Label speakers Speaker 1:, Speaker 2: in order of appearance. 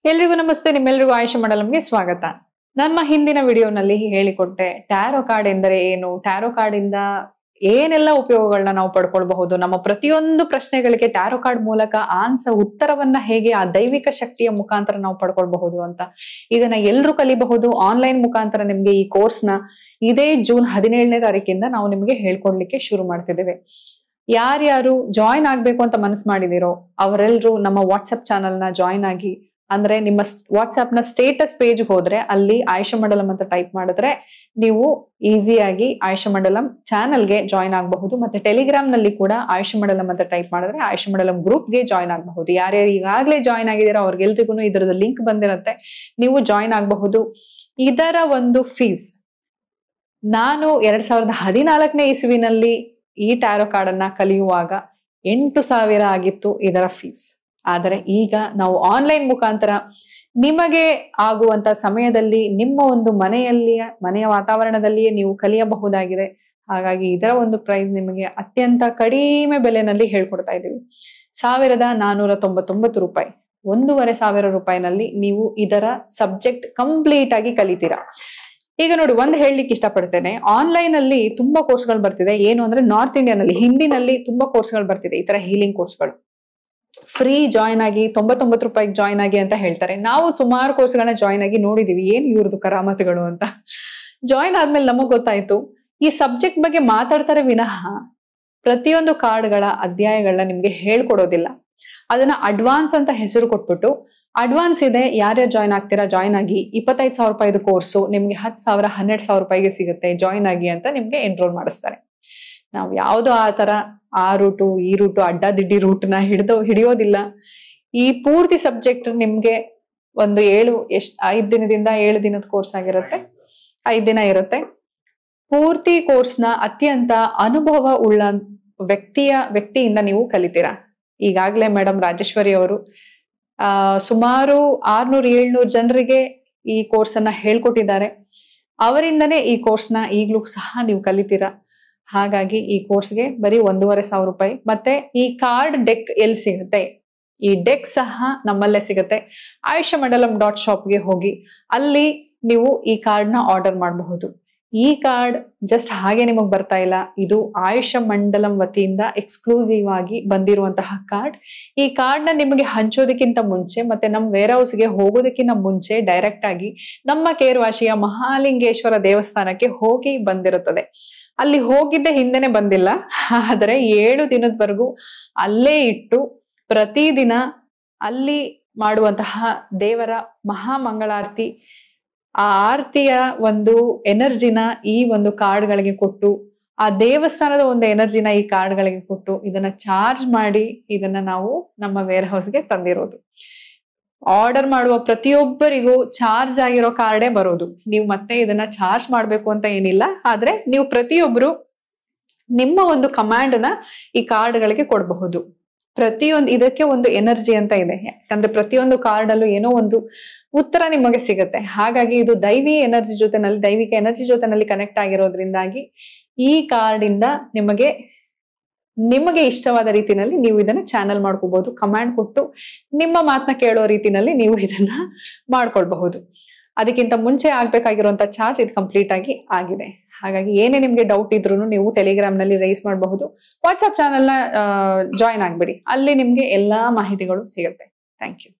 Speaker 1: ಎಲ್ರಿಗೂ ನಮಸ್ತೆ, ನಿಮ್ಮೆಲ್ಲರಿಗೂ ಆಯುಷ ಮಂಡಲಂಗೆ ಸ್ವಾಗತ. ನಮ್ಮ ಹಿಂದಿನ ವಿಡಿಯೋನಲ್ಲಿ ಹೇಳಿಕೊಟ್ಟೆ ಟ್ಯಾರೋ ಕಾರ್ಡ್ ಎಂದರೆ ಏನು, ಟ್ಯಾರೋ ಕಾರ್ಡ್ ಇಂದ ಏನೆಲ್ಲ ಉಪಯೋಗಗಳನ್ನ ನಾವು ಪಡ್ಕೊಳ್ಬಹುದು, ನಮ್ಮ ಪ್ರತಿಯೊಂದು ಪ್ರಶ್ನೆಗಳಿಗೆ ಟ್ಯಾರೋ ಕಾರ್ಡ್ ಮೂಲಕ ಉತ್ತರವನ್ನ ಹೇಗೆ ಆ ದೈವಿಕ ಶಕ್ತಿಯ ಮುಖಾಂತರ ನಾವು ಪಡ್ಕೊಳ್ಬಹುದು ಅಂತ. ಇದನ್ನ ಎಲ್ಲರೂ ಕಲಿಬಹುದು. ಆನ್ಲೈನ್ ಮುಖಾಂತರ ನಿಮ್ಗೆ ಈ ಕೋರ್ಸ್ನ ಇದೇ ಜೂನ್ 17ನೇ ತಾರೀಕಿಂದ ನಾವು ನಿಮ್ಗೆ ಹೇಳ್ಕೊಡ್ಲಿಕ್ಕೆ ಶುರು ಮಾಡ್ತಿದ್ದೇವೆ. ಯಾರ್ಯಾರು ಜಾಯಿನ್ ಆಗ್ಬೇಕು ಅಂತ ಮನಸ್ಸು ಮಾಡಿದಿರೋ ಅವರೆಲ್ಲರೂ ನಮ್ಮ ವಾಟ್ಸ್ಆಪ್ ಚಾನಲ್ನ ಜಾಯಿನ್ ಆಗಿ, ಅಂದ್ರೆ ನಿಮ್ಮ ವಾಟ್ಸ್ಆಪ್ ನ ಸ್ಟೇಟಸ್ ಪೇಜ್ ಹೋದ್ರೆ ಅಲ್ಲಿ ಆಯುಷ ಮಂಡಲಂ ಅಂತ ಟೈಪ್ ಮಾಡಿದ್ರೆ ನೀವು ಈಸಿಯಾಗಿ ಆಯುಷ ಮಂಡಲಂ ಚಾನಲ್ಗೆ ಜಾಯಿನ್ ಆಗಬಹುದು. ಮತ್ತೆ ಟೆಲಿಗ್ರಾಮ್ ನಲ್ಲಿ ಕೂಡ ಆಯುಷ ಮಂಡಲಂ ಅಂತ ಟೈಪ್ ಮಾಡಿದ್ರೆ ಆಯುಷ ಮಂಡಲಂ ಗ್ರೂಪ್ಗೆ ಜಾಯಿನ್ ಆಗಬಹುದು. ಯಾರ್ಯಾರು ಈಗಾಗಲೇ ಜಾಯಿನ್ ಆಗಿದ್ದೀರಾ ಅವ್ರಿಗೆಲ್ರಿಗೂ ಇದರದ ಲಿಂಕ್ ಬಂದಿರುತ್ತೆ, ನೀವು ಜಾಯಿನ್ ಆಗಬಹುದು. ಇದರ ಒಂದು ಫೀಸ್, ನಾನು 2014ನೇ ಇಸ್ವಿನಲ್ಲಿ ಈ ಟ್ಯಾರೋ ಕಾರ್ಡ್ ಅನ್ನ ಕಲಿಯುವಾಗ 8,000 ಆಗಿತ್ತು ಇದರ ಫೀಸ್. ಆದರೆ ಈಗ ನಾವು ಆನ್ಲೈನ್ ಮುಖಾಂತರ ನಿಮಗೆ ಆಗುವಂತ ಸಮಯದಲ್ಲಿ ನಿಮ್ಮ ಒಂದು ಮನೆಯ ವಾತಾವರಣದಲ್ಲಿಯೇ ನೀವು ಕಲಿಯಬಹುದಾಗಿದೆ. ಹಾಗಾಗಿ ಇದರ ಒಂದು ಪ್ರೈಸ್ ನಿಮಗೆ ಅತ್ಯಂತ ಕಡಿಮೆ ಬೆಲೆನಲ್ಲಿ ಹೇಳ್ಕೊಡ್ತಾ ಇದ್ದೀವಿ. 1,499 ರೂಪಾಯಿ, 1,500 ರೂಪಾಯಿನಲ್ಲಿ ನೀವು ಇದರ ಸಬ್ಜೆಕ್ಟ್ ಕಂಪ್ಲೀಟ್ ಆಗಿ ಕಲಿತೀರಾ. ಈಗ ನೋಡಿ, ಒಂದು ಹೇಳಲಿಕ್ಕೆ ಇಷ್ಟಪಡ್ತೇನೆ, ಆನ್ಲೈನ್ ಅಲ್ಲಿ ತುಂಬಾ ಕೋರ್ಸ್ಗಳು ಬರ್ತಿದೆ. ಏನು ಅಂದ್ರೆ ನಾರ್ತ್ ಇಂಡಿಯನ್ ಅಲ್ಲಿ ಹಿಂದಿನಲ್ಲಿ ತುಂಬಾ ಕೋರ್ಸ್ಗಳು ಬರ್ತಿದೆ, ಈ ತರ ಹೀಲಿಂಗ್ ಕೋರ್ಸ್ಗಳು. ಫ್ರೀ ಜಾಯಿನ್ ಆಗಿ 99 ರೂಪಾಯಿಗೆ ಜಾಯಿನ್ ಆಗಿ ಅಂತ ಹೇಳ್ತಾರೆ. ನಾವು ಸುಮಾರು ಕೋರ್ಸ್ಗಳನ್ನ ಜಾಯಿನ್ ಆಗಿ ನೋಡಿದೀವಿ, ಏನ್ ಇವ್ರದ್ದು ಕರಾಮತುಗಳು ಅಂತ. ಜಾಯಿನ್ ಆದ್ಮೇಲೆ ನಮಗ್ ಗೊತ್ತಾಯ್ತು, ಈ ಸಬ್ಜೆಕ್ಟ್ ಬಗ್ಗೆ ಮಾತಾಡ್ತಾರೆ ವಿನಃ ಪ್ರತಿಯೊಂದು ಕಾರ್ಡ್ಗಳ ಅಧ್ಯಾಯಗಳನ್ನ ನಿಮ್ಗೆ ಹೇಳ್ಕೊಡೋದಿಲ್ಲ. ಅದನ್ನ ಅಡ್ವಾನ್ಸ್ ಅಂತ ಹೆಸರು ಕೊಟ್ಬಿಟ್ಟು, ಅಡ್ವಾನ್ಸ್ ಇದೆ, ಯಾರ್ಯಾರು ಜಾಯಿನ್ ಆಗ್ತೀರಾ ಜಾಯಿನ್ ಆಗಿ, 25,000 ರೂಪಾಯಿದು ಕೋರ್ಸು ನಿಮ್ಗೆ 10,000 12,000 ರೂಪಾಯಿಗೆ ಸಿಗುತ್ತೆ, ಜಾಯಿನ್ ಆಗಿ ಅಂತ ನಿಮ್ಗೆ ಎನ್ರೋಲ್ ಮಾಡಿಸ್ತಾರೆ. ನಾವು ಯಾವ್ದು ಆ ತರ ಆ ರೂಟು ಈ ರೂಟು ಅಡ್ಡಾದಿಡ್ಡಿ ರೂಟ್ನ ಹಿಡಿಯೋದಿಲ್ಲ. ಈ ಪೂರ್ತಿ ಸಬ್ಜೆಕ್ಟ್ ನಿಮ್ಗೆ ಒಂದು 5 ದಿನದಿಂದ 7 ದಿನದ ಕೋರ್ಸ್ ಆಗಿರುತ್ತೆ, 5 ದಿನ ಇರುತ್ತೆ. ಪೂರ್ತಿ ಕೋರ್ಸ್ನ ಅತ್ಯಂತ ಅನುಭವ ಉಳ್ಳ ವ್ಯಕ್ತಿಯಿಂದ ನೀವು ಕಲಿತೀರಾ. ಈಗಾಗಲೇ ಮೇಡಮ್ ರಾಜೇಶ್ವರಿ ಅವರು ಸುಮಾರು 600-700 ಜನರಿಗೆ ಈ ಕೋರ್ಸ್ ಅನ್ನ ಹೇಳ್ಕೊಟ್ಟಿದ್ದಾರೆ. ಅವರಿಂದನೇ ಈ ಕೋರ್ಸ್ನ ಈಗ್ಲೂ ಸಹ ನೀವು ಕಲಿತೀರಾ. ಹಾಗಾಗಿ ಈ ಕೋರ್ಸ್ಗೆ ಬರೀ 1,500 ರೂಪಾಯಿ. ಮತ್ತೆ ಈ ಕಾರ್ಡ್ ಡೆಕ್ ಎಲ್ಲಿ ಸಿಗುತ್ತೆ, ಈ ಡೆಕ್ ಸಹ ನಮ್ಮಲ್ಲೇ ಸಿಗುತ್ತೆ. ಆಯುಷ ಮಂಡಲಂ .shopಗೆ ಹೋಗಿ ಅಲ್ಲಿ ನೀವು ಈ ಕಾರ್ಡ್ನ ಆರ್ಡರ್ ಮಾಡಬಹುದು. ಈ ಕಾರ್ಡ್ ಜಸ್ಟ್ ಹಾಗೆ ನಿಮಗ್ ಬರ್ತಾ ಇಲ್ಲ, ಇದು ಆಯುಷ ಮಂಡಲಂ ವತಿಯಿಂದ ಎಕ್ಸ್ಕ್ಲೂಸಿವ್ ಆಗಿ ಬಂದಿರುವಂತಹ ಕಾರ್ಡ್. ಈ ಕಾರ್ಡ್ ನ ನಿಮಗೆ ಹಂಚೋದಕ್ಕಿಂತ ಮುಂಚೆ ಮತ್ತೆ ನಮ್ಮ ವೇರ್ ಹೌಸ್ಗೆ ಹೋಗೋದಕ್ಕಿಂತ ಮುಂಚೆ ಡೈರೆಕ್ಟ್ ಆಗಿ ನಮ್ಮ ಕೇರ್ವಾಶಿಯ ಮಹಾಲಿಂಗೇಶ್ವರ ದೇವಸ್ಥಾನಕ್ಕೆ ಹೋಗಿ ಬಂದಿರುತ್ತದೆ. ಅಲ್ಲಿ ಹೋಗಿದ್ದೆ ಹಿಂದೆನೆ ಬಂದಿಲ್ಲ, ಆದ್ರೆ 7 ದಿನದವರೆಗೂ ಅಲ್ಲೇ ಇಟ್ಟು ಪ್ರತಿದಿನ ಅಲ್ಲಿ ಮಾಡುವಂತಹ ದೇವರ ಮಹಾಮಂಗಳಾರತಿ, ಆ ಆರತಿಯ ಒಂದು ಎನರ್ಜಿನ ಈ ಒಂದು ಕಾರ್ಡ್ಗಳಿಗೆ ಕೊಟ್ಟು, ಆ ದೇವಸ್ಥಾನದ ಒಂದು ಎನರ್ಜಿನ ಈ ಕಾರ್ಡ್ಗಳಿಗೆ ಕೊಟ್ಟು ಇದನ್ನ ಚಾರ್ಜ್ ಮಾಡಿ ಇದನ್ನ ನಾವು ನಮ್ಮ ವೇರ್ ಹೌಸ್ಗೆ ತಂದಿರೋದು. ಆರ್ಡರ್ ಮಾಡುವ ಪ್ರತಿಯೊಬ್ಬರಿಗೂ ಚಾರ್ಜ್ ಆಗಿರೋ ಕಾರ್ಡೇ ಬರೋದು. ನೀವು ಮತ್ತೆ ಇದನ್ನ ಚಾರ್ಜ್ ಮಾಡ್ಬೇಕು ಅಂತ ಏನಿಲ್ಲ, ಆದ್ರೆ ನೀವು ಪ್ರತಿಯೊಬ್ರು ನಿಮ್ಮ ಒಂದು ಕಮಾಂಡ್ ನ ಈ ಕಾರ್ಡ್ಗಳಿಗೆ ಕೊಡಬಹುದು. ಇದಕ್ಕೆ ಒಂದು ಎನರ್ಜಿ ಅಂತ ಇದೆ, ಯಾಕಂದ್ರೆ ಪ್ರತಿಯೊಂದು ಕಾರ್ಡ್ ಅಲ್ಲೂ ಏನೋ ಒಂದು ಉತ್ತರ ನಿಮಗೆ ಸಿಗುತ್ತೆ. ಹಾಗಾಗಿ ಇದು ದೈವಿಕ ಎನರ್ಜಿ ಜೊತೆನಲ್ಲಿ ಕನೆಕ್ಟ್ ಆಗಿರೋದ್ರಿಂದಾಗಿ ಈ ಕಾರ್ಡ್ ಇಂದ ನಿಮಗೆ ಇಷ್ಟವಾದ ರೀತಿನಲ್ಲಿ ನೀವು ಇದನ್ನ ಚಾನಲ್ ಮಾಡ್ಕೋಬಹುದು. ಕಮಾಂಡ್ ಕೊಟ್ಟು ನಿಮ್ಮ ಮಾತನ್ನ ಕೇಳೋ ರೀತಿನಲ್ಲಿ ನೀವು ಇದನ್ನ ಮಾಡ್ಕೊಳ್ಬಹುದು. ಅದಕ್ಕಿಂತ ಮುಂಚೆ ಆಗ್ಬೇಕಾಗಿರುವಂತ ಚಾರ್ಜ್ ಇದು ಕಂಪ್ಲೀಟ್ ಆಗಿ ಆಗಿದೆ. ಹಾಗಾಗಿ ಏನೇ ನಿಮ್ಗೆ ಡೌಟ್ ಇದ್ರೂ ನೀವು ಟೆಲಿಗ್ರಾಮ್ ನಲ್ಲಿ ರೈಸ್ ಮಾಡಬಹುದು. ವಾಟ್ಸ್ಆಪ್ ಚಾನಲ್ನ ಜಾಯಿನ್ ಆಗ್ಬಿಡಿ, ಅಲ್ಲಿ ನಿಮ್ಗೆ ಎಲ್ಲಾ ಮಾಹಿತಿಗಳು ಸಿಗುತ್ತೆ. Thank you.